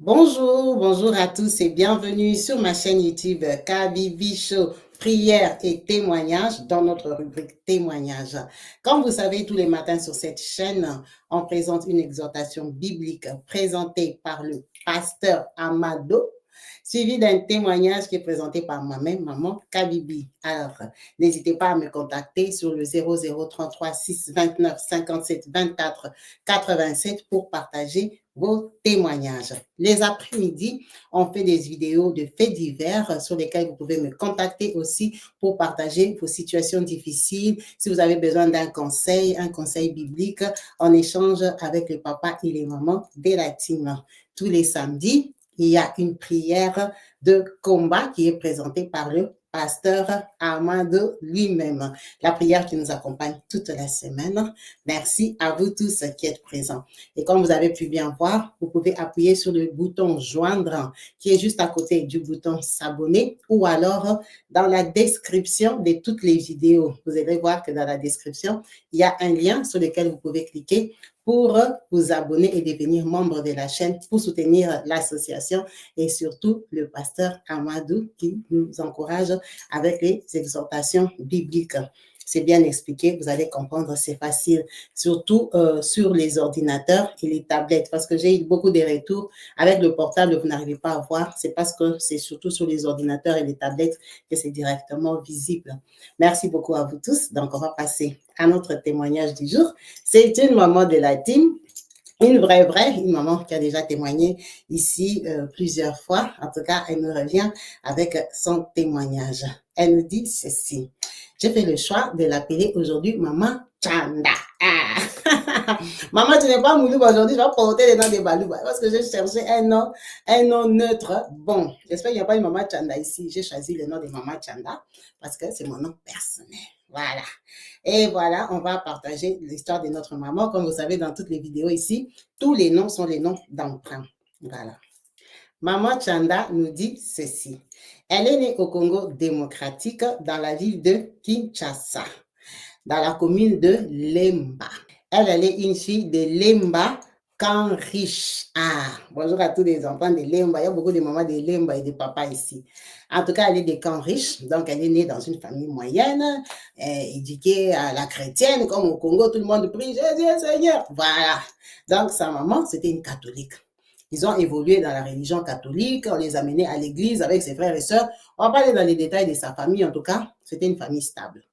Bonjour, bonjour à tous et bienvenue sur ma chaîne YouTube Kabibi Show, prière et témoignages dans notre rubrique témoignages. Comme vous savez, tous les matins sur cette chaîne, on présente une exhortation biblique présentée par le pasteur Amado, suivi d'un témoignage qui est présenté par moi-même, maman Kabibi. Alors, n'hésitez pas à me contacter sur le 0033 629 57 24 87 pour partager vos témoignages. Les après-midi, on fait des vidéos de faits divers sur lesquels vous pouvez me contacter aussi pour partager vos situations difficiles. Si vous avez besoin d'un conseil, un conseil biblique, on échange avec les papas et les mamans de la team. Tous les samedis, il y a une prière de combat qui est présentée par le pasteur Amado lui-même. La prière qui nous accompagne toute la semaine. Merci à vous tous qui êtes présents. Et comme vous avez pu bien voir, vous pouvez appuyer sur le bouton joindre qui est juste à côté du bouton s'abonner ou alors dans la description de toutes les vidéos. Vous allez voir que dans la description, il y a un lien sur lequel vous pouvez cliquer pour vous abonner et devenir membre de la chaîne pour soutenir l'association et surtout le pasteur Amadou qui nous encourage avec les exhortations bibliques. C'est bien expliqué, vous allez comprendre, c'est facile, surtout sur les ordinateurs et les tablettes, parce que j'ai eu beaucoup de retours. Avec le portable, vous n'arrivez pas à voir, c'est parce que c'est surtout sur les ordinateurs et les tablettes que c'est directement visible. Merci beaucoup à vous tous. Donc, on va passer à notre témoignage du jour. C'est une maman de la team, une maman qui a déjà témoigné ici plusieurs fois. En tout cas, elle nous revient avec son témoignage. Elle nous dit ceci. J'ai fait le choix de l'appeler aujourd'hui Maman Chanda. Ah. Maman, tu n'es pas Moulouba aujourd'hui, je vais porter le nom de Balouba parce que j'ai cherché un nom neutre. Bon, j'espère qu'il n'y a pas une Maman Chanda ici. J'ai choisi le nom de Maman Chanda parce que c'est mon nom personnel. Voilà. Et voilà, on va partager l'histoire de notre maman. Comme vous savez, dans toutes les vidéos ici, tous les noms sont les noms d'emprunt. Voilà. Maman Chanda nous dit ceci. Elle est née au Congo démocratique dans la ville de Kinshasa, dans la commune de Lemba. Elle est une fille de Lemba, Camp Riche. Ah, bonjour à tous les enfants de Lemba. Il y a beaucoup de mamans de Lemba et de papas ici. En tout cas, elle est de Camp Riche. Donc, elle est née dans une famille moyenne, éduquée à la chrétienne, comme au Congo, tout le monde prie Jésus Seigneur. Voilà. Donc, sa maman, c'était une catholique. Ils ont évolué dans la religion catholique, on les a menés à l'église avec ses frères et sœurs. On va pas aller dans les détails de sa famille, en tout cas, c'était une famille stable.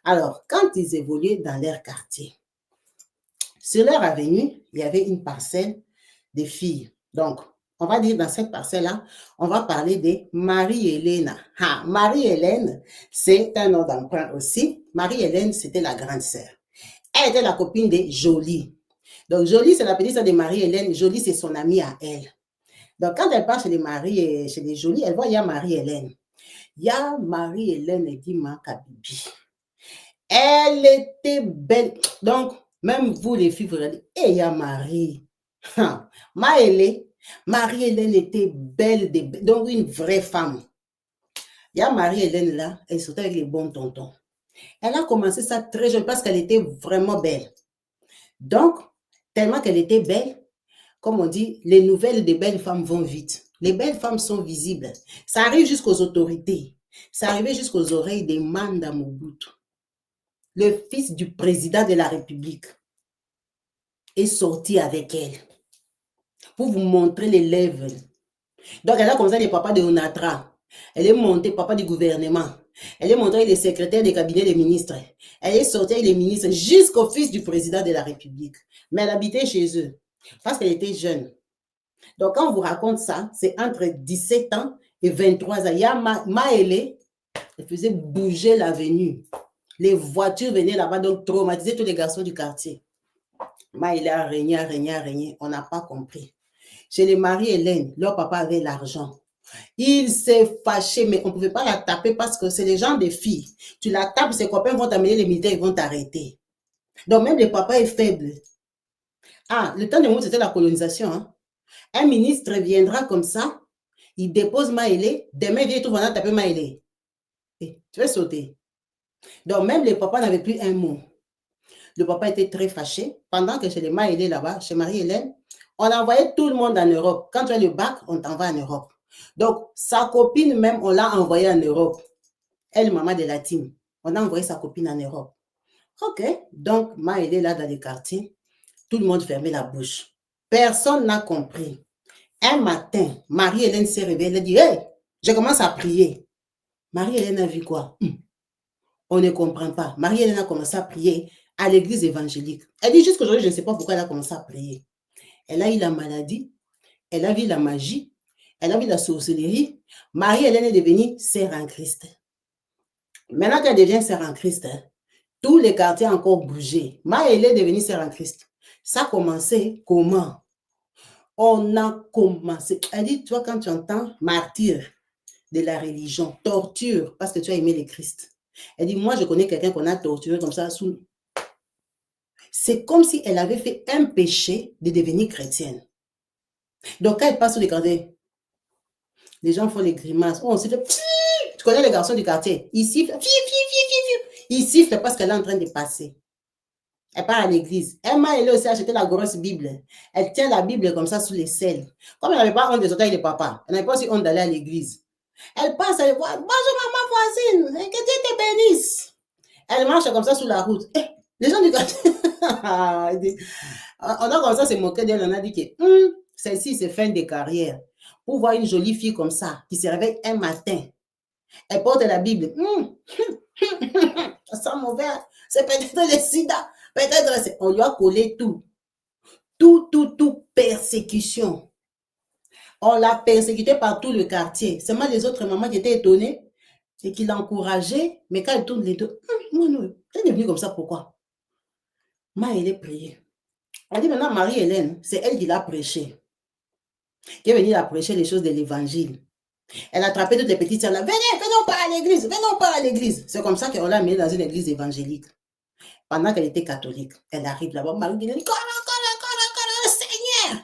Alors, quand ils évoluaient dans leur quartier, sur leur avenue, il y avait une parcelle de filles. Donc, on va dire dans cette parcelle-là, on va parler de Marie-Hélène. Ah, Marie-Hélène, c'est un nom d'emprunt aussi. Marie-Hélène, c'était la grande sœur. Elle était la copine de Jolie. Donc, Jolie, c'est la petite sœur de Marie-Hélène. Jolie, c'est son amie à elle. Donc, quand elle part chez les Marie et chez les Jolies, elle voit, il y a Marie-Hélène. Il y a Marie-Hélène et dit Makabibi. Elle était belle. Donc, même vous, les filles, vous regardez, et il y a Marie. Marie-Hélène était belle, donc une vraie femme. Il y a Marie-Hélène là, elle sortait avec les bons tontons. Elle a commencé ça très jeune parce qu'elle était vraiment belle. Donc, tellement qu'elle était belle, comme on dit, les nouvelles des belles femmes vont vite. Les belles femmes sont visibles. Ça arrive jusqu'aux autorités. Ça arrivait jusqu'aux oreilles des Manda Mobutu. Le fils du président de la République est sorti avec elle pour vous montrer les lèvres. Donc, elle a commencé les papas de Onatra. Elle est montée, papa du gouvernement. Elle est montée les secrétaires des cabinets des ministres. Elle est sortie avec les ministres jusqu'au fils du président de la République. Mais elle habitait chez eux parce qu'elle était jeune. Donc, quand on vous raconte ça, c'est entre 17 ans et 23 ans. Il y a Maëlé, elle faisait bouger l'avenue. Les voitures venaient là-bas, donc traumatiser tous les garçons du quartier. Maëlé a régné. On n'a pas compris. Chez les Marie-Hélène, leur papa avait l'argent. Il s'est fâché, mais on ne pouvait pas la taper parce que c'est les gens des filles. Tu la tapes, ses copains vont t'amener les militaires, ils vont t'arrêter. Donc, même le papa est faible. Ah, le temps de moi, c'était la colonisation. Hein. Un ministre viendra comme ça, il dépose Maëlé, demain il vient tout venir taper Maëlé. Tu vas sauter. Donc, même les papas n'avaient plus un mot. Le papa était très fâché. Pendant que chez les Maëlé là-bas, chez Marie-Hélène, On envoyait tout le monde en Europe. Quand tu as le bac, on t'envoie en Europe. Donc, sa copine même, on l'a envoyée en Europe. Elle, maman de la team. On a envoyé sa copine en Europe. OK. Donc, elle est là dans les quartiers. Tout le monde fermait la bouche. Personne n'a compris. Un matin, Marie-Hélène s'est réveillée. Elle a dit, hey, je commence à prier. Marie-Hélène a vu quoi? On ne comprend pas. Marie-Hélène a commencé à prier à l'église évangélique. Elle dit jusqu'aujourd'hui, je ne sais pas pourquoi elle a commencé à prier. Elle a eu la maladie, elle a vu la magie, elle a vu la sorcellerie. Marie-Hélène est devenue sœur en Christ. Maintenant qu'elle devient sœur en Christ, tous les quartiers ont encore bougé. Marie-Hélène est devenue sœur en Christ. Ça a commencé comment? On a commencé. Elle dit, toi, quand tu entends martyr de la religion, torture, parce que tu as aimé le Christ. Elle dit, moi, je connais quelqu'un qu'on a torturé comme ça. C'est comme si elle avait fait un péché de devenir chrétienne. Donc, quand elle passe sur les quartiers, les gens font les grimaces. Oh, on s'est fait... Tu connais les garçons du quartier? Ils sifflent. Ils sifflent parce qu'elle est en train de passer. Elle part à l'église. Emma, elle a aussi acheté la grosse Bible. Elle tient la Bible comme ça sous les selles. Comme elle n'avait pas honte des autres de papa, elle n'avait pas aussi honte d'aller à l'église. Elle passe, elle voit, bonjour maman voisine, que Dieu te bénisse. Elle marche comme ça sous la route. Eh, les gens du quartier, on a commencé à se moquer d'elle, on a dit que celle-ci, c'est fin de carrière. Pour voir une jolie fille comme ça, qui se réveille un matin, elle porte la Bible. Ça sent mauvais, c'est peut-être le sida, peut-être on lui a collé tout. Tout, persécution. On l'a persécuté par tout le quartier. Seulement les autres mamans qui étaient étonnées et qui l'encourageaient, mais quand elle tourne les deux, non, elle est devenue comme ça, pourquoi? Elle est priée. Elle dit maintenant, Marie-Hélène, c'est elle qui l'a prêché. Qui est venue la prêcher les choses de l'évangile. Elle a attrapé toutes les petites sœurs là. Venons pas à l'église, venons pas à l'église. C'est comme ça qu'on l'a amenée dans une église évangélique. Pendant qu'elle était catholique, elle arrive là-bas. Marie-Hélène dit, Seigneur.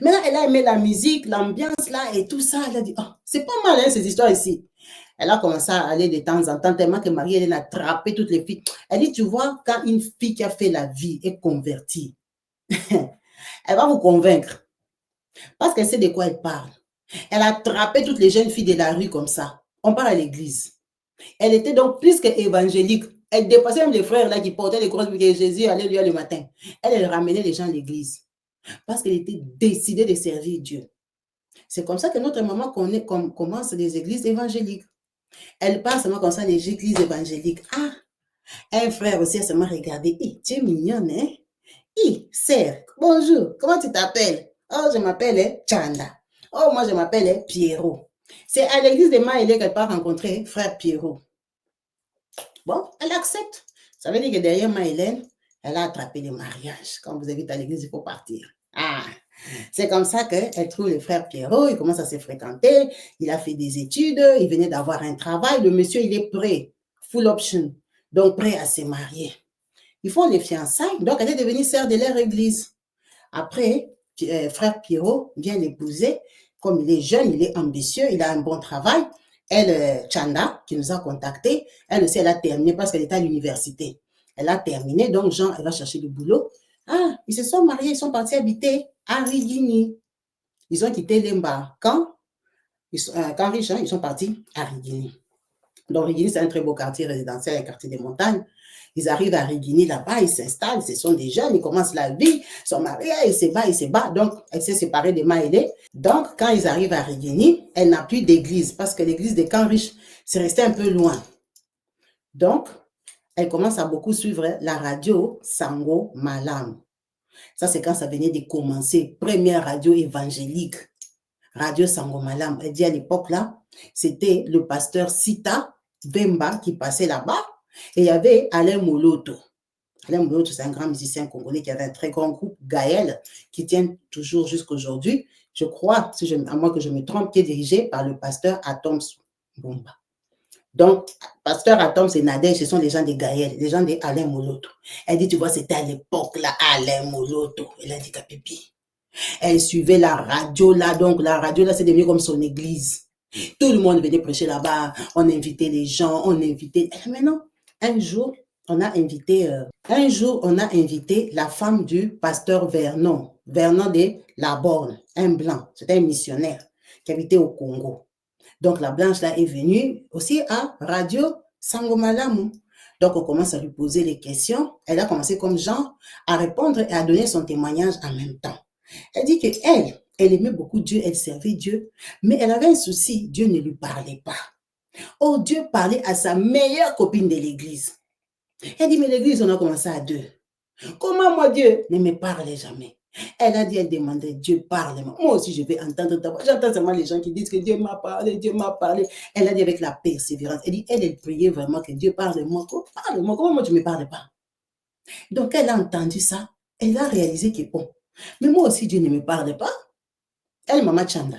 Maintenant, elle a aimé la musique, l'ambiance là et tout ça. Elle a dit, oh, c'est pas mal hein, ces histoires ici. Elle a commencé à aller de temps en temps, tellement que Marie-Hélène a attrapé toutes les filles. Elle dit, tu vois, quand une fille qui a fait la vie est convertie, elle va vous convaincre. Parce qu'elle sait de quoi elle parle. Elle a attrapé toutes les jeunes filles de la rue comme ça. On part à l'église. Elle était donc plus qu'évangélique. Elle dépassait même les frères là qui portaient les grosses que Jésus allait lui le matin. Elle ramenait les gens à l'église. Parce qu'elle était décidée de servir Dieu. C'est comme ça que notre maman commence les églises évangéliques. Elle part seulement comme ça les églises évangéliques. Ah, un frère aussi a seulement regardé. Tu es mignonne, hein? Sœur, bonjour, comment tu t'appelles? Oh, je m'appelle Chanda. Oh, moi, je m'appelle Pierrot. C'est à l'église de Maëlé qu'elle part rencontrer frère Pierrot. Bon, elle accepte. Ça veut dire que derrière Maëlène, elle a attrapé le mariage. Quand vous invitez à l'église, il faut partir. Ah, c'est comme ça qu'elle trouve le frère Pierrot, il commence à se fréquenter, il a fait des études, il venait d'avoir un travail, le monsieur, il est prêt, full option, donc prêt à se marier. Ils font les fiançailles, donc elle est devenue sœur de leur église. Après, frère Pierrot vient l'épouser, comme il est jeune, il est ambitieux, il a un bon travail. Elle, Chanda, qui nous a contactés, elle aussi, elle a terminé parce qu'elle était à l'université. Elle a terminé, donc Jean, elle va chercher du boulot. Ah, ils se sont mariés, ils sont partis habiter à Rigini. Ils ont quitté Lemba. Quand riches, ils sont partis à Rigini. Donc, Rigini, c'est un très beau quartier résidentiel, un quartier des montagnes. Ils arrivent à Rigini là-bas, ils s'installent, ce sont des jeunes, ils commencent la vie, ils sont mariés, ils se battent. Donc, elle s'est séparée de Maëlé. Donc, quand ils arrivent à Rigini, elle n'a plus d'église parce que l'église des Canriches, c'est resté un peu loin. Donc, elle commence à beaucoup suivre la radio Sango Malam. Ça, c'est quand ça venait de commencer. Première radio évangélique. Radio Sango Malam. Elle dit à l'époque là, c'était le pasteur Sita Bemba qui passait là-bas. Et il y avait Alain Moloto. Alain Moloto, c'est un grand musicien congolais qui avait un très grand groupe, Gaël, qui tient toujours jusqu'à aujourd'hui. Je crois, à moins que je me trompe, qui est dirigé par le pasteur Atoms Bomba. Donc, pasteur Atoms et Nadège, ce sont les gens de Gaël, les gens d'Alain Moloto. Elle dit, tu vois, c'était à l'époque là, Alain Moloto. Elle a dit, Capipi. Elle suivait la radio là, donc la radio là, c'est devenu comme son église. Tout le monde venait prêcher là-bas, on invitait les gens, on invitait... Maintenant, un jour, on a invité la femme du pasteur Vernon. Vernon de La Borne, un blanc, c'était un missionnaire qui habitait au Congo. Donc la blanche là est venue aussi à Radio Sangomalamu. Donc on commence à lui poser les questions. Elle a commencé comme Jean à répondre et à donner son témoignage en même temps. Elle dit elle aimait beaucoup Dieu, elle servait Dieu, mais elle avait un souci, Dieu ne lui parlait pas. Oh, Dieu parlait à sa meilleure copine de l'église. Elle dit, mais l'église, on a commencé à deux. Comment moi, Dieu ne me parlait jamais? Elle a dit, elle demandait, Dieu parle-moi. Moi aussi, je vais entendre ta voix. J'entends seulement les gens qui disent que Dieu m'a parlé, Dieu m'a parlé. Elle a dit avec la persévérance. Elle dit, elle priait vraiment que Dieu parle-moi. Parle-moi, comment moi tu ne me parles pas? Donc, elle a entendu ça. Elle a réalisé que bon, mais moi aussi, Dieu ne me parle pas. Elle, Maman Chanda.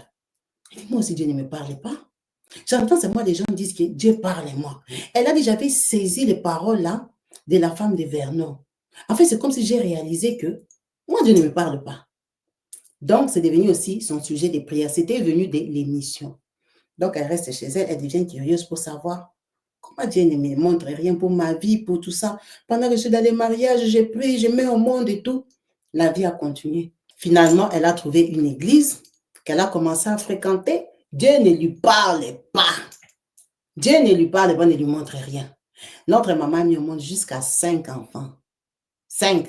Moi aussi, Dieu ne me parle pas. J'entends seulement les gens disent que Dieu parle-moi. Elle a dit, j'avais saisi les paroles là de la femme de Vernon. En fait, c'est comme si j'ai réalisé que moi, Dieu ne me parle pas. Donc, c'est devenu aussi son sujet de prière. C'était venu de l'émission. Donc, elle reste chez elle, elle devient curieuse pour savoir comment Dieu ne me montre rien pour ma vie, pour tout ça. Pendant que je suis dans les mariages, je prie, je mets au monde et tout. La vie a continué. Finalement, elle a trouvé une église qu'elle a commencé à fréquenter. Dieu ne lui parlait pas. Dieu ne lui parle pas, ne lui montre rien. Notre maman a mis au monde jusqu'à 5 enfants. 5.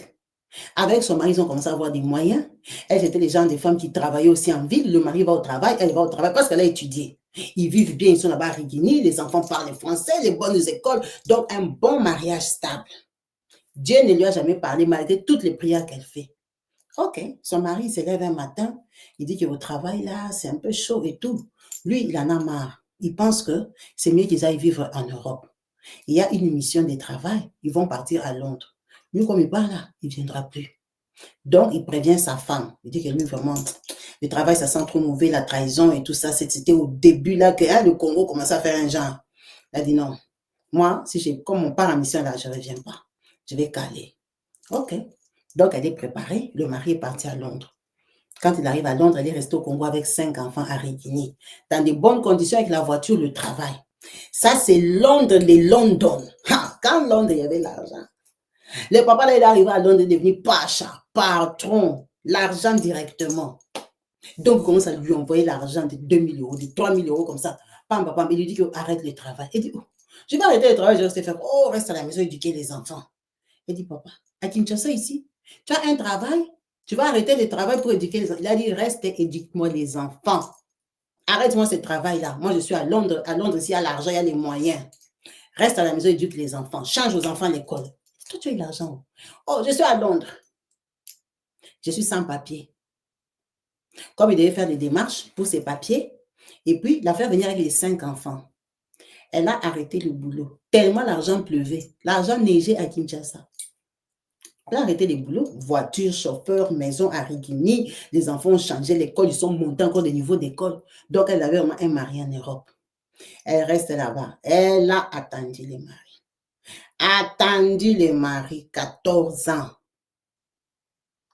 Avec son mari, ils ont commencé à avoir des moyens. Elles étaient les gens, des femmes qui travaillaient aussi en ville. Le mari va au travail, elle va au travail parce qu'elle a étudié. Ils vivent bien, ils sont là-bas à Rigini, les enfants parlent français, les bonnes écoles. Donc, un bon mariage stable. Dieu ne lui a jamais parlé malgré toutes les prières qu'elle fait. Ok, son mari se lève un matin, il dit que au travail là, c'est un peu chaud et tout. Lui, il en a marre. Il pense que c'est mieux qu'ils aillent vivre en Europe. Il y a une mission de travail, ils vont partir à Londres. Lui, comme il part là, il ne viendra plus. Donc, il prévient sa femme. Il dit que lui, vraiment, le travail, ça sent trop mauvais, la trahison et tout ça. C'était au début là que le Congo commençait à faire un genre. Il a dit non. Moi, comme on part en mission là, je ne reviens pas. Je vais caler. Ok. Donc, elle est préparée. Le mari est parti à Londres. Quand il arrive à Londres, elle est restée au Congo avec 5 enfants à Rigini. Dans de bonnes conditions avec la voiture, le travail. Ça, c'est Londres de London. Quand Londres, il y avait l'argent. Le papa, là, il est arrivé à Londres, il est devenu pacha, patron, l'argent directement. Donc, il commence à lui envoyer l'argent de 2 000 euros, de 3 000 euros comme ça. Pam, pam, il lui dit qu'il arrête le travail. Il dit, oh, je vais arrêter le travail, je vais rester faire. Oh, reste à la maison, éduquer les enfants. Il dit, papa, à Kinshasa ici, tu as un travail, tu vas arrêter le travail pour éduquer les enfants. Il a dit, reste et éduque-moi les enfants. Arrête-moi ce travail-là. Moi, je suis à Londres. À Londres, s'il y a l'argent, il y a les moyens. Reste à la maison, éduque les enfants. Change aux enfants l'école. Toi, tu as eu l'argent. Oh, je suis à Londres. Je suis sans papier. Comme il devait faire des démarches pour ses papiers, et puis la faire venir avec les 5 enfants. Elle a arrêté le boulot. Tellement l'argent pleuvait. L'argent neigeait à Kinshasa. Elle a arrêté le boulot. Voiture, chauffeur, maison à Rigini. Les enfants ont changé l'école. Ils sont montés encore de niveau d'école. Donc, elle avait vraiment un mari en Europe. Elle reste là-bas. Elle a attendu les maris. Attendu les maris 14 ans.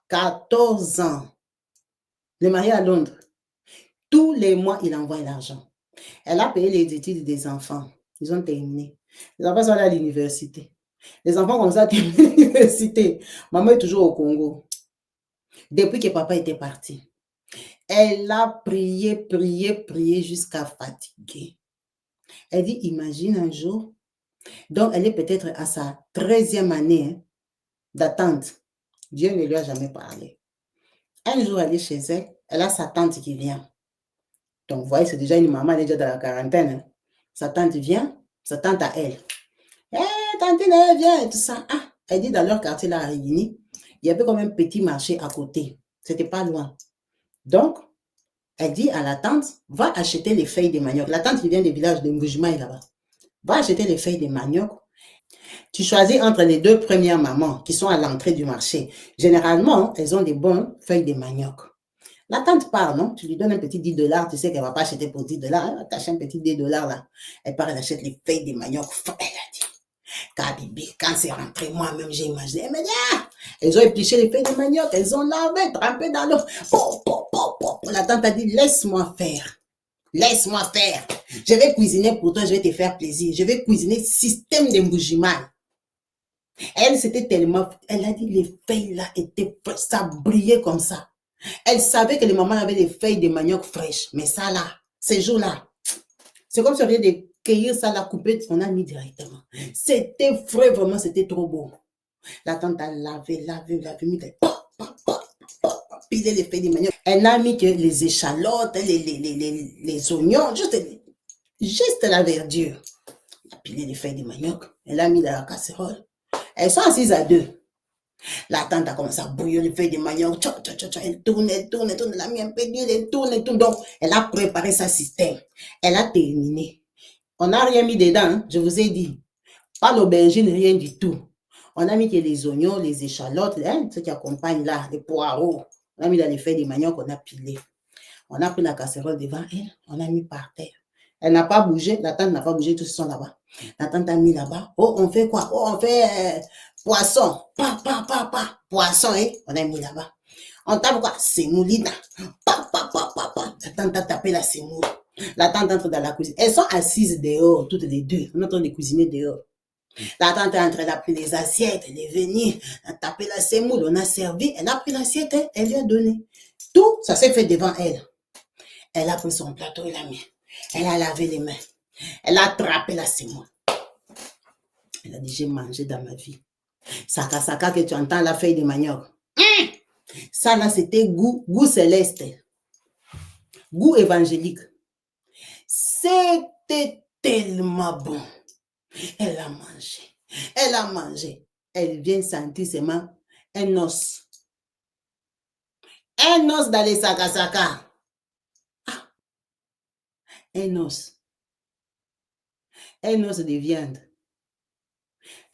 14 ans. Le mari à Londres. Tous les mois, il envoie l'argent. Elle a payé les études des enfants. Ils ont terminé. Les enfants sont allés à l'université. Les enfants comme ça terminé l'université. Maman est toujours au Congo. Depuis que papa était parti. Elle a prié, prié, prié jusqu'à fatiguer. Elle dit, imagine un jour. Donc, elle est peut-être à sa 13e année d'attente. Dieu ne lui a jamais parlé. Un jour, elle est chez elle. Elle a sa tante qui vient. Donc, vous voyez, c'est déjà une maman, elle est déjà dans la quarantaine. Sa tante vient, sa tante à elle. Tante, elle vient et tout ça. Elle dit dans leur quartier là à Rigini, il y avait comme un petit marché à côté. C'était pas loin. Donc, elle dit à la tante, va acheter les feuilles de manioc. La tante qui vient du village de Mbujimaï là-bas. Va acheter les feuilles de manioc. Tu choisis entre les 2 premières mamans qui sont à l'entrée du marché. Généralement, elles ont des bonnes feuilles de manioc. La tante part, non? Tu lui donnes un petit 10 $, tu sais qu'elle ne va pas acheter pour 10 $, elle va t'acheter un petit 10 $ là. Elle part, elle achète les feuilles de manioc. Elle a dit, Kabibi, quand c'est rentré, moi-même, j'ai imaginé, elle m'a dit, elles ont épluché les feuilles de manioc, elles ont lavé, trempé dans l'eau. La tante a dit, laisse-moi faire. Laisse-moi faire. Je vais cuisiner pour toi, je vais te faire plaisir. Je vais cuisiner système de Mbujimaï. Elle, c'était tellement... Elle a dit, les feuilles là étaient... Ça brillait comme ça. Elle savait que les mamans avaient des feuilles de manioc fraîches. Mais ça là, ces jours-là, c'est comme si on vient de cueillir ça, la couper, on a mis directement. C'était frais, vraiment, c'était trop beau. La tante a lavé, mis des pilé les feuilles de manioc. Elle n'a mis que les échalotes, les oignons, juste la verdure. Elle a pilé les feuilles de manioc. Elle a mis dans la casserole. Elles sont assises à deux. La tante a commencé à bouillir les feuilles de manioc. Elle tourne, elle a mis un peu d'huile, elle tourne. Donc, elle a préparé sa système. Elle a terminé. On n'a rien mis dedans, hein, je vous ai dit. Pas l'aubergine, rien du tout. On a mis que les oignons, les échalotes, hein, ce qui accompagne là, les poireaux. On a mis dans les feuilles de manioc qu'on a pilé. On a pris la casserole devant elle, on a mis par terre. Elle n'a pas bougé, la tante n'a pas bougé, tous sont là-bas. La tante a mis là-bas. Oh, on fait quoi? Oh, on fait poisson. Poisson, hein? On a mis là-bas. On tape quoi? Semoulina. La tante a tapé la semoule. La tante entre dans la cuisine. Elles sont assises dehors, toutes les deux. On est en train de cuisiner dehors. La tante est en train d'appeler les assiettes, elle est venue, elle a tapé la semoule, on a servi, elle a pris l'assiette, elle lui a donné. Tout, ça s'est fait devant elle. Elle a pris son plateau et l'a mis. Elle a lavé les mains. Elle a attrapé la semoule. Elle a dit, j'ai mangé dans ma vie. Saka saka que tu entends la feuille de manioc. Ça là, c'était goût céleste. Goût évangélique. C'était tellement bon. Elle a mangé. Elle a mangé. Elle vient sentir seulement un os. Un os dans les saka saka. Ah, un os. Un os de viande.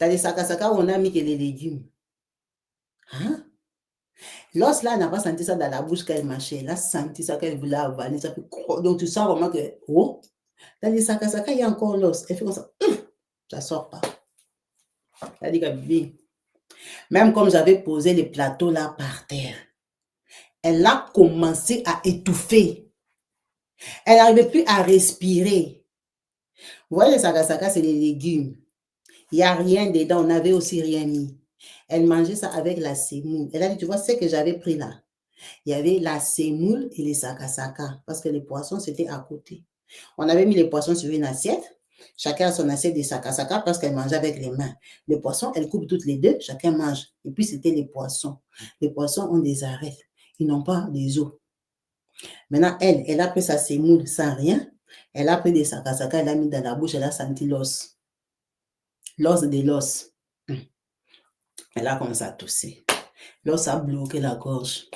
Dans les saka saka, on a mis que les légumes. Hein? L'os là n'a pas senti ça dans la bouche qu'elle mâchait. Elle a senti ça qu'elle voulait avaler. Ça fait... Donc tu sens vraiment que, oh, dans les saka saka, il y a encore l'os. Elle fait comme ça. Ça sort pas. Elle dit que bien. Même comme j'avais posé les plateaux là par terre, elle a commencé à étouffer. Elle n'arrivait plus à respirer. Vous voyez, les saka saka, c'est les légumes. Il n'y a rien dedans. On n'avait aussi rien mis. Elle mangeait ça avec la semoule. Elle a dit, tu vois, ce que j'avais pris là. Il y avait la semoule et les saka saka. Parce que les poissons, c'était à côté. On avait mis les poissons sur une assiette. Chacun a son assiette de saka saka parce qu'elle mangeait avec les mains. Les poissons, elle coupe toutes les deux. Chacun mange. Et puis, c'était les poissons. Les poissons ont des arêtes. Ils n'ont pas des os. Maintenant, elle a pris sa semoule sans rien. Elle a pris des saka saka. Elle a mis dans la bouche. Elle a senti l'os. L'os de l'os. Elle a commencé à tousser. L'os a bloqué la gorge.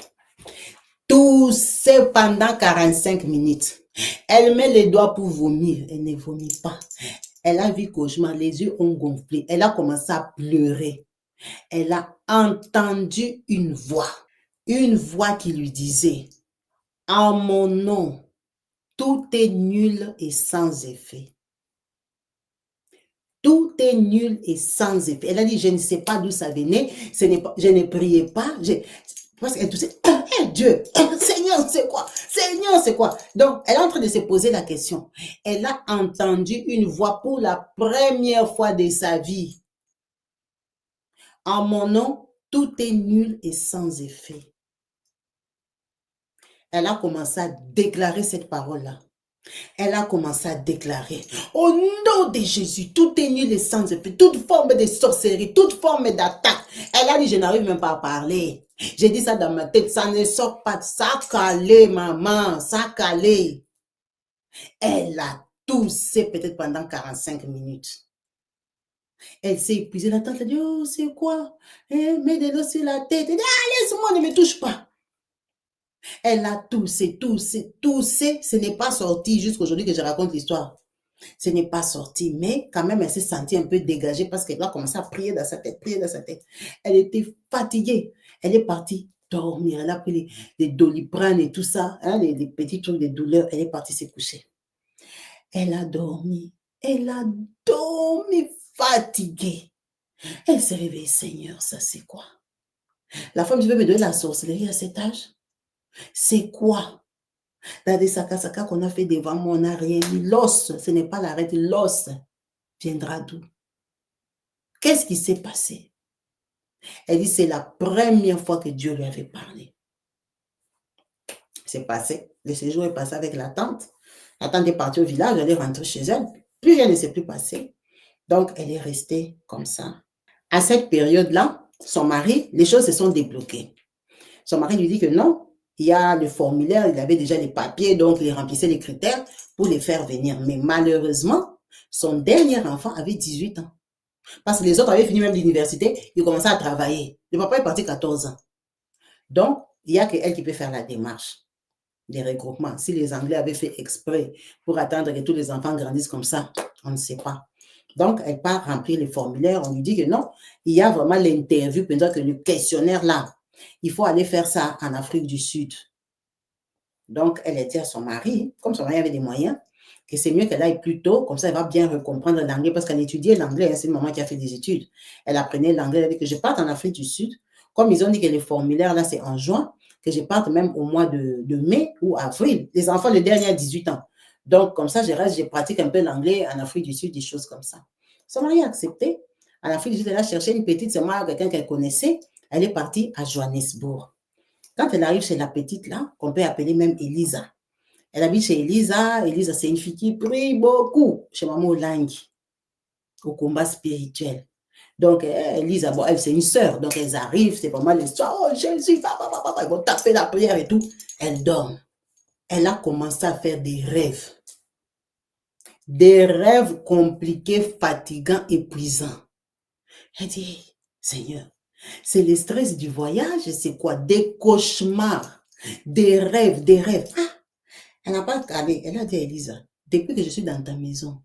Toussait pendant 45 minutes. Elle met les doigts pour vomir. Elle ne vomit pas. Elle a vu cauchemar. Les yeux ont gonflé. Elle a commencé à pleurer. Elle a entendu une voix. Une voix qui lui disait, en mon nom, tout est nul et sans effet. Tout est nul et sans effet. Elle a dit, je ne sais pas d'où ça venait. Je ne priais pas. Parce qu'elle toussait, Dieu, Seigneur, c'est quoi? Seigneur, c'est quoi? Donc, elle est en train de se poser la question. Elle a entendu une voix pour la première fois de sa vie. En mon nom, tout est nul et sans effet. Elle a commencé à déclarer cette parole-là. Elle a commencé à déclarer, au nom de Jésus, tout est nul et sans effet, toute forme de sorcellerie, toute forme d'attaque. Elle a dit, je n'arrive même pas à parler. J'ai dit ça dans ma tête, ça ne sort pas, ça calé, maman, ça calé. Elle a toussé peut-être pendant 45 minutes. Elle s'est épuisée, la tante a dit, oh, c'est quoi? Mets de l'eau sur la tête. Elle dit, ah, laisse-moi, ne me touche pas. Elle a toussé. Ce n'est pas sorti jusqu'à aujourd'hui que je raconte l'histoire. Ce n'est pas sorti, mais quand même, elle s'est sentie un peu dégagée parce qu'elle a commencé à prier dans sa tête, Elle était fatiguée. Elle est partie dormir. Elle a pris les Doliprane et tout ça, hein, les petits trucs de douleur. Elle est partie se coucher. Elle a dormi. Elle a dormi fatiguée. Elle s'est réveillée. Seigneur, ça c'est quoi? La femme, je veux me donner la sorcellerie à cet âge? C'est quoi? Dans des saka qu'on a fait devant moi, on n'a rien mis. L'os, ce n'est pas l'arête, l'os viendra d'où? Qu'est-ce qui s'est passé? Elle dit, c'est la première fois que Dieu lui avait parlé. C'est passé. Le séjour est passé avec la tante. La tante est partie au village, elle est rentrée chez elle. Plus rien ne s'est plus passé. Donc, elle est restée comme ça. À cette période-là, son mari, les choses se sont débloquées. Son mari lui dit que non, il y a le formulaire, il avait déjà les papiers, donc il remplissait les critères pour les faire venir. Mais malheureusement, son dernier enfant avait 18 ans. Parce que les autres avaient fini même l'université, ils commençaient à travailler. Le papa est parti 14 ans. Donc, il n'y a qu'elle qui peut faire la démarche des regroupements. Si les Anglais avaient fait exprès pour attendre que tous les enfants grandissent comme ça, on ne sait pas. Donc, elle part remplir le formulaire. On lui dit que non, il y a vraiment l'interview, pendant que le questionnaire là, il faut aller faire ça en Afrique du Sud. Donc, elle a dit à son mari, comme son mari avait des moyens, que c'est mieux qu'elle aille plus tôt, comme ça elle va bien comprendre l'anglais, parce qu'elle étudiait l'anglais, c'est une maman qui a fait des études. Elle apprenait l'anglais, elle a dit que je parte en Afrique du Sud. Comme ils ont dit que le formulaire là, c'est en juin, que je parte même au mois de mai ou avril. Les enfants, le dernier a 18 ans. Donc, comme ça, je reste, je pratique un peu l'anglais en Afrique du Sud, des choses comme ça. Son mari a accepté. En Afrique du Sud, elle a cherché une petite, c'est moi, quelqu'un qu'elle connaissait. Elle est partie à Johannesburg. Quand elle arrive chez la petite là, qu'on peut appeler même Elisa, elle habite chez Elisa. Elisa, c'est une fille qui prie beaucoup chez Maman Olangi, au combat spirituel. Donc, Elisa, bon, elle, c'est une sœur. Donc, elles arrivent, c'est pas mal l'histoire. Oh, Jésus, ils vont taper la prière et tout. Elle dort. Elle a commencé à faire des rêves. Des rêves compliqués, fatigants, épuisants. Elle dit, Seigneur, c'est le stress du voyage, c'est quoi? Des cauchemars, des rêves, des rêves. Ah, elle n'a pas calé. Elle a dit à Elisa, depuis que je suis dans ta maison,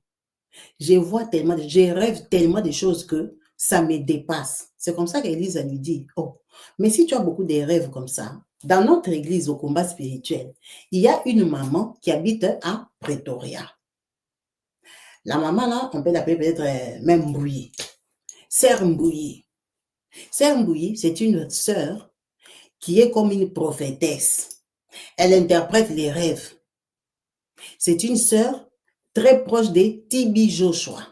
je vois tellement, je rêve tellement de choses que ça me dépasse. C'est comme ça qu'Elisa lui dit, oh, mais si tu as beaucoup de rêves comme ça, dans notre église au combat spirituel, il y a une maman qui habite à Pretoria. La maman là, on peut l'appeler peut-être même Mbouyi. Sœur Mbouyi. Sœur Mbouyi, c'est une sœur qui est comme une prophétesse. Elle interprète les rêves. C'est une sœur très proche de Tibi Joshua.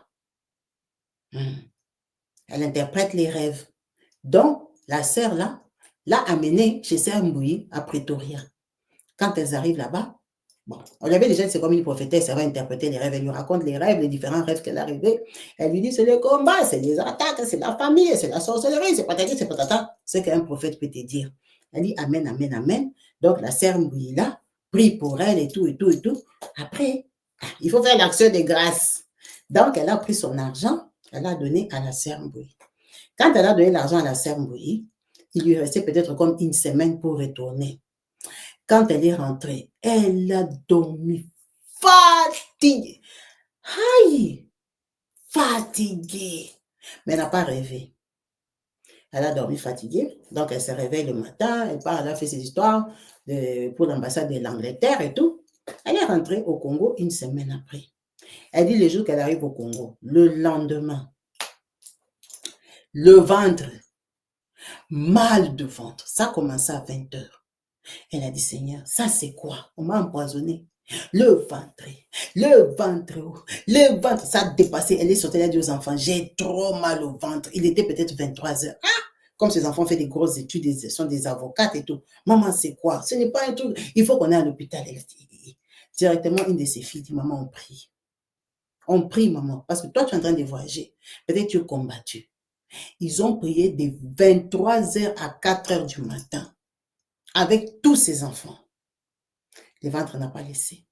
Elle interprète les rêves. Donc, la sœur là, l'a amenée chez Sœur Mbouyi à Pretoria. Quand elles arrivent là-bas, bon, on l'avait déjà dit, c'est comme une prophétesse, elle va interpréter les rêves, elle lui raconte les rêves, les différents rêves qu'elle a rêvés. Elle lui dit, c'est le combat, c'est les attaques, c'est la famille, c'est la sorcellerie, c'est patati, c'est patata. C'est qu'un prophète peut te dire. Elle dit, amen, amen, amen. Donc, la Sœur Mbouyi là, prie pour elle et tout, et tout, et tout. Après, il faut faire l'action de grâce. Donc, elle a pris son argent, elle a donné à la Sœur Mbouyi. Quand elle a donné l'argent à la Sœur Mbouyi, il lui restait peut-être comme une semaine pour retourner. Quand elle est rentrée, elle a dormi fatiguée. Aïe! Fatiguée. Mais elle n'a pas rêvé. Elle a dormi fatiguée. Donc, elle se réveille le matin. Elle part, elle a fait ses histoires pour l'ambassade de l'Angleterre et tout. Elle est rentrée au Congo une semaine après. Elle dit le jour qu'elle arrive au Congo, le lendemain, le ventre, mal de ventre. Ça a commencé à 20 heures. Elle a dit, Seigneur, ça c'est quoi? On m'a empoisonné. Le ventre, le ventre, ça a dépassé. Elle est sortie, elle a dit aux enfants, j'ai trop mal au ventre. Il était peut-être 23 heures. Ah, comme ces enfants font des grosses études, ils sont des avocates et tout. Maman, c'est quoi? Ce n'est pas un truc. Il faut qu'on aille à l'hôpital. Directement, une de ses filles dit, maman, on prie. On prie, maman, parce que toi, tu es en train de voyager. Peut-être tu es combattu. Ils ont prié de 23 heures à 4 heures du matin avec tous ses enfants. Le ventre n'a pas laissé.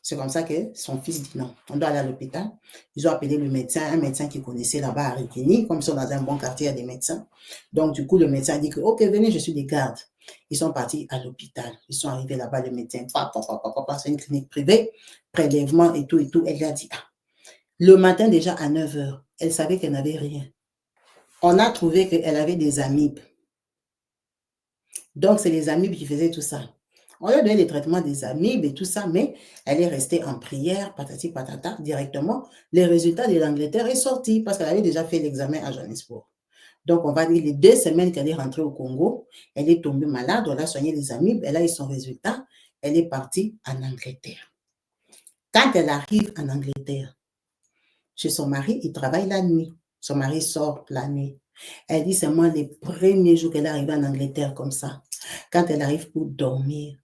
C'est comme ça que son fils dit non, on doit aller à l'hôpital. Ils ont appelé le médecin, un médecin qu'ils connaissaient là-bas à Rikini, comme ils sont dans un bon quartier, il y a des médecins. Donc, du coup, le médecin a dit que, ok, venez, je suis des gardes. Ils sont partis à l'hôpital. Ils sont arrivés là-bas, le médecin, c'est une clinique privée, prélèvement et tout, et tout. Elle a dit, ah. Le matin, déjà à 9 heures, elle savait qu'elle n'avait rien. On a trouvé qu'elle avait des amibes. Donc, c'est les amibes qui faisaient tout ça. On lui a donné les traitements des amibes et tout ça, mais elle est restée en prière, patati patata, directement. Les résultats de l'Angleterre est sorti parce qu'elle avait déjà fait l'examen à Johannesburg. Donc, on va dire les 2 semaines qu'elle est rentrée au Congo, elle est tombée malade, on a soigné les amibes, elle a eu son résultat, elle est partie en Angleterre. Quand elle arrive en Angleterre, chez son mari, il travaille la nuit. Son mari sort la nuit. Elle dit seulement les premiers jours qu'elle est arrivée en Angleterre comme ça, quand elle arrive pour dormir,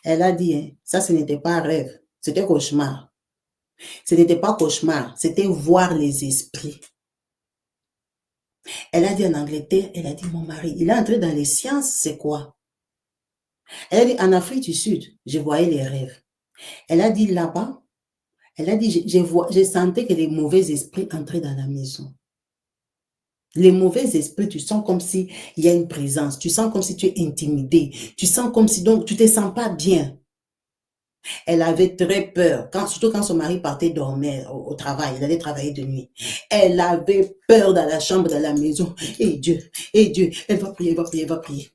Elle a dit, hein, ça, ce n'était pas un rêve, c'était cauchemar. Ce n'était pas cauchemar, c'était voir les esprits. Elle a dit en Angleterre, elle a dit, mon mari, il est entré dans les sciences, c'est quoi? Elle a dit, en Afrique du Sud, je voyais les rêves. Elle a dit, là-bas, elle a dit, je sentais que les mauvais esprits entraient dans la maison. Les mauvais esprits, tu sens comme si il y a une présence, tu sens comme si tu es intimidé, tu sens comme si donc tu te sens pas bien. Elle avait très peur, surtout quand son mari partait dormir au travail, il allait travailler de nuit. Elle avait peur dans la chambre, dans la maison. Et Dieu, elle va prier, elle va prier, elle va prier.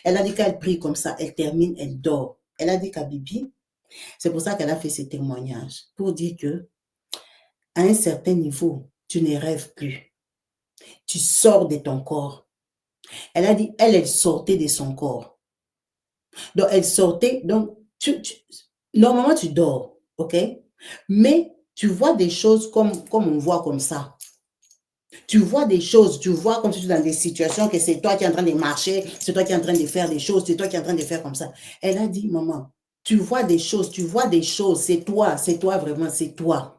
Elle a dit qu'elle prie comme ça, elle termine, elle dort. Elle a dit qu'à Bibi, c'est pour ça qu'elle a fait ce témoignage, pour dire que à un certain niveau, tu ne rêves plus. Tu sors de ton corps. Elle a dit, elle sortait de son corps. Donc, elle sortait, donc, normalement, tu dors, ok? Mais tu vois des choses comme on voit comme ça. Tu vois des choses, tu vois comme si tu es dans des situations que c'est toi qui es en train de marcher, c'est toi qui es en train de faire des choses, c'est toi qui es en train de faire comme ça. Elle a dit, maman, tu vois des choses, c'est toi vraiment, c'est toi.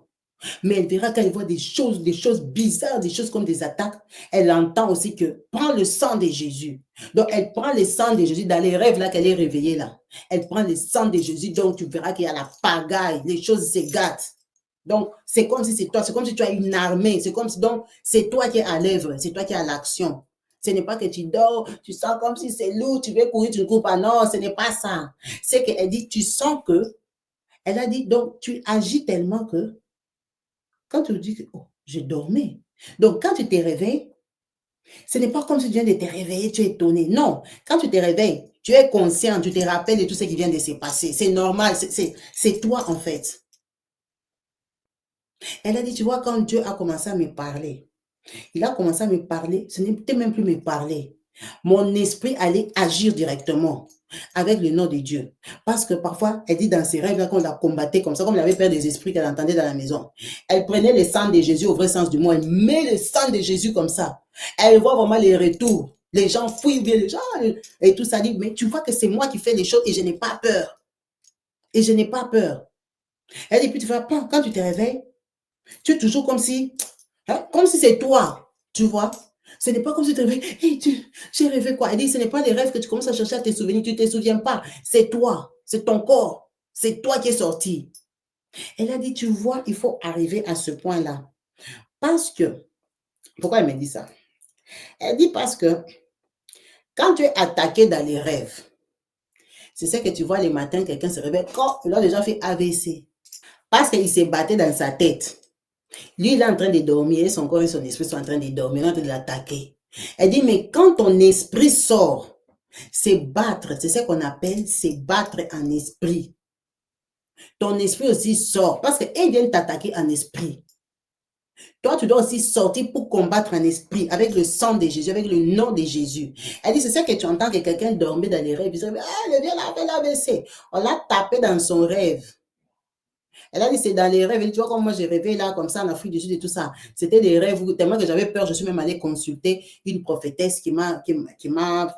Mais elle verra quand elle voit des choses bizarres, des choses comme des attaques, elle entend aussi que prends le sang de Jésus. Donc, elle prend le sang de Jésus dans les rêves là qu'elle est réveillée là. Elle prend le sang de Jésus, donc tu verras qu'il y a la pagaille, les choses se gâtent. Donc, c'est comme si c'est toi, c'est comme si tu as une armée, c'est comme si, donc, c'est toi qui es à l'œuvre, c'est toi qui es à l'action. Ce n'est pas que tu dors, tu sens comme si c'est lourd, tu veux courir, tu ne cours pas. Non, ce n'est pas ça. C'est qu'elle dit, tu sens que, elle a dit, donc, tu agis tellement que, quand tu dis que oh, je dormais. Donc, quand tu te réveilles, ce n'est pas comme si tu viens de te réveiller, tu es étonné. Non, quand tu te réveilles, tu es conscient, tu te rappelles de tout ce qui vient de se passer. C'est normal, c'est toi en fait. Elle a dit, tu vois, quand Dieu a commencé à me parler, il a commencé à me parler, ce n'était même plus me parler. Mon esprit allait agir directement avec le nom de Dieu. Parce que parfois, elle dit dans ses rêves, qu'on la combattait comme ça, comme elle avait peur des esprits qu'elle entendait dans la maison. Elle prenait le sang de Jésus au vrai sens du mot, elle met le sang de Jésus comme ça. Elle voit vraiment les retours. Les gens fouillent bien, les gens, et tout ça. Dit, mais tu vois que c'est moi qui fais les choses et je n'ai pas peur. Et je n'ai pas peur. Elle dit, puis tu vois, quand tu te réveilles, tu es toujours comme si c'est toi, tu vois. Ce n'est pas comme si tu te réveilles, hey, j'ai rêvé quoi. Elle dit, ce n'est pas les rêves que tu commences à chercher à te souvenir, tu ne te souviens pas. C'est toi, c'est ton corps, c'est toi qui es sorti. Elle a dit, tu vois, il faut arriver à ce point-là. Parce que, pourquoi elle me dit ça? Elle dit parce que quand tu es attaqué dans les rêves, c'est ça que tu vois les matins, quelqu'un se réveille, quand il a déjà fait AVC. Parce qu'il s'est battu dans sa tête. Lui, il est en train de dormir, et son corps et son esprit sont en train de dormir, ils sont en train de l'attaquer. Elle dit, mais quand ton esprit sort, c'est battre, c'est ce qu'on appelle, c'est battre en esprit. Ton esprit aussi sort, parce qu'il vient t'attaquer en esprit. Toi, tu dois aussi sortir pour combattre en esprit, avec le sang de Jésus, avec le nom de Jésus. Elle dit, c'est ça que tu entends que quelqu'un dormait dans les rêves, il dit, ah, le vieux là fait l'AVC. On l'a tapé dans son rêve. Elle a dit, c'est dans les rêves. Elle dit, tu vois, comme moi, j'ai rêvé là, comme ça, en Afrique du Sud et tout ça. C'était des rêves où, tellement que j'avais peur, je suis même allée consulter une prophétesse qui m'a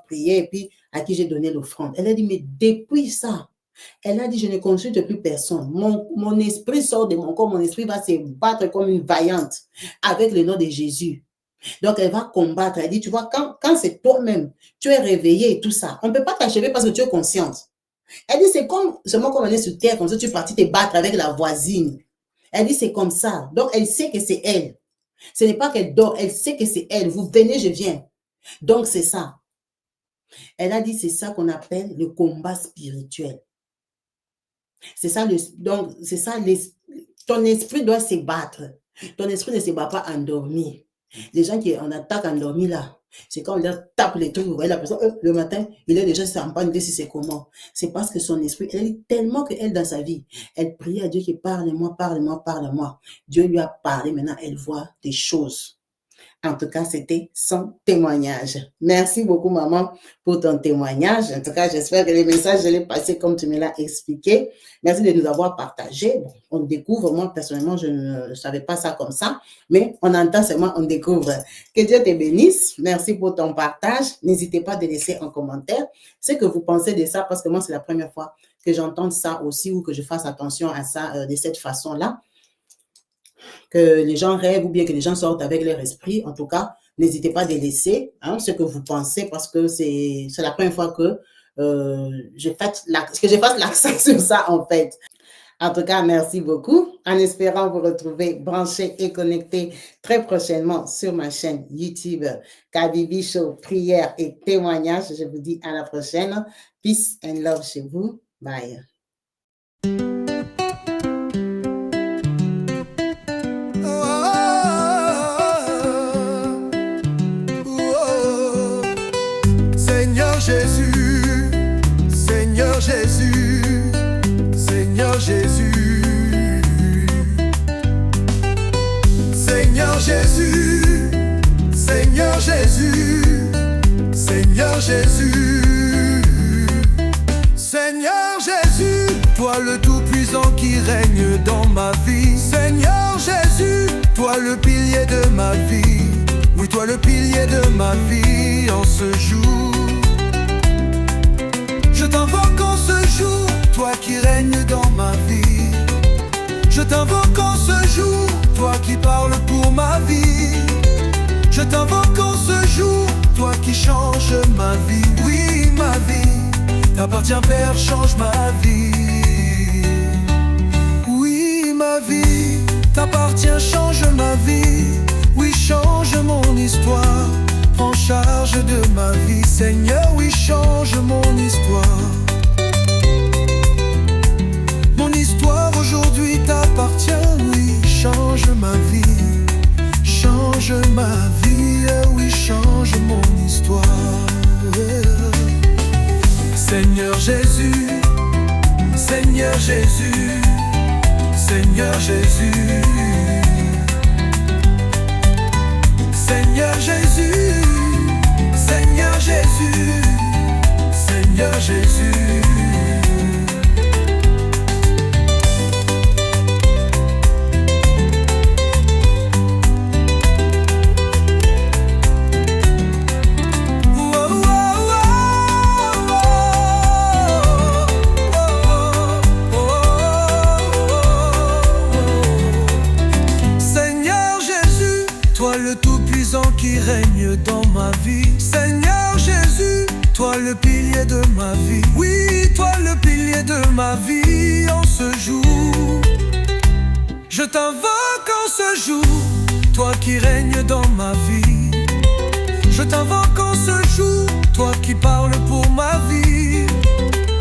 prié et puis à qui j'ai donné l'offrande. Elle a dit, mais depuis ça, elle a dit, je ne consulte plus personne. Mon esprit sort de mon corps, mon esprit va se battre comme une vaillante avec le nom de Jésus. Donc, elle va combattre. Elle dit, tu vois, quand c'est toi-même, tu es réveillé et tout ça, on ne peut pas t'achever parce que tu es consciente. Elle dit, c'est comme, seulement comme on est sur terre, comme ça, tu es parti te battre avec la voisine. Elle dit, c'est comme ça. Donc, elle sait que c'est elle. Ce n'est pas qu'elle dort, elle sait que c'est elle. Vous venez, je viens. Donc, c'est ça. Elle a dit, c'est ça qu'on appelle le combat spirituel. C'est ça, donc, c'est ça, ton esprit doit se battre. Ton esprit ne se bat pas endormi. Les gens qui en attaquent endormis là, c'est quand on leur tape les trucs, vous voyez la personne, le matin, il est déjà sans pas idée si c'est comment. C'est parce que son esprit, elle est tellement qu'elle, dans sa vie, elle prie à Dieu qui parle-moi, parle-moi, parle-moi. Dieu lui a parlé, maintenant elle voit des choses. En tout cas, c'était son témoignage. Merci beaucoup, maman, pour ton témoignage. En tout cas, j'espère que les messages, je l'ai passé comme tu me l'as expliqué. Merci de nous avoir partagé. Bon, on découvre, moi, personnellement, je ne savais pas ça comme ça, mais on entend seulement, on découvre. Que Dieu te bénisse. Merci pour ton partage. N'hésitez pas à laisser un commentaire ce que vous pensez de ça, parce que moi, c'est la première fois que j'entende ça aussi ou que je fasse attention à ça de cette façon-là. Que les gens rêvent ou bien que les gens sortent avec leur esprit. En tout cas, n'hésitez pas à délaisser ce que vous pensez parce que c'est la première fois que je fasse l'accent sur ça en fait. En tout cas, merci beaucoup. En espérant vous retrouver branchés et connectés très prochainement sur ma chaîne YouTube Kabibi Show, prière et témoignages. Je vous dis à la prochaine. Peace and love chez vous. Bye. Seigneur Jésus, Seigneur Jésus, Seigneur Jésus, Seigneur Jésus, Seigneur Jésus, Seigneur Jésus, Seigneur Jésus, toi le Tout-Puissant qui règne dans ma vie. Seigneur Jésus, toi le pilier de ma vie. Oui, toi le pilier de ma vie en ce jour. Je t'invoque en ce jour, toi qui règnes dans ma vie. Je t'invoque en ce jour, toi qui parles pour ma vie. Je t'invoque en ce jour, toi qui changes ma vie. Oui, ma vie t'appartient, Père, change ma vie. Oui, ma vie t'appartient, change ma vie. Oui, change mon histoire, prends charge de ma vie. Seigneur, oui, change mon histoire. Mon histoire aujourd'hui t'appartient, oui, change ma vie. Change ma vie, oui, change mon histoire. Seigneur Jésus, Seigneur Jésus, Seigneur Jésus, Seigneur Jésus, Seigneur Jésus, Seigneur Jésus. Toi le Tout-Puissant qui règne dans ma vie. Seigneur Jésus, toi le pilier de ma vie. Oui, toi le pilier de ma vie en ce jour. Je t'invoque en ce jour, toi qui règnes dans ma vie. Je t'invoque en ce jour, toi qui parles pour ma vie.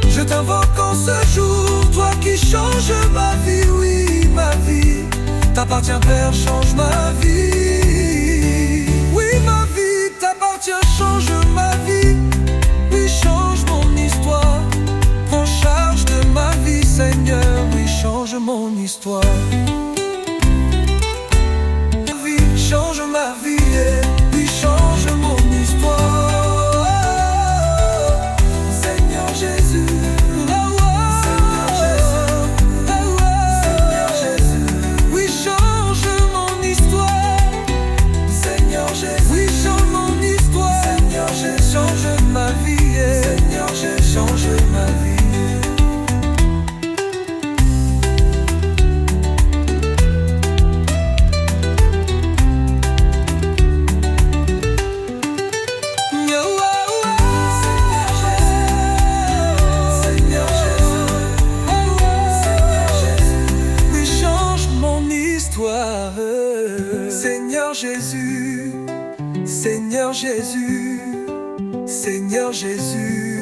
Je t'invoque en ce jour, toi qui changes ma vie. Oui, ma vie t'appartient, Père, change ma vie. Oui, ma vie t'appartient, change ma vie. Oui, change mon histoire, prends charge de ma vie. Seigneur, oui, change mon histoire. Ma vie, change ma vie, oui, change mon histoire. Seigneur Jésus, change ma vie, Seigneur, change ma vie. Seigneur Jésus, oui, change mon histoire. Seigneur Jésus, Seigneur Jésus, Seigneur Jésus.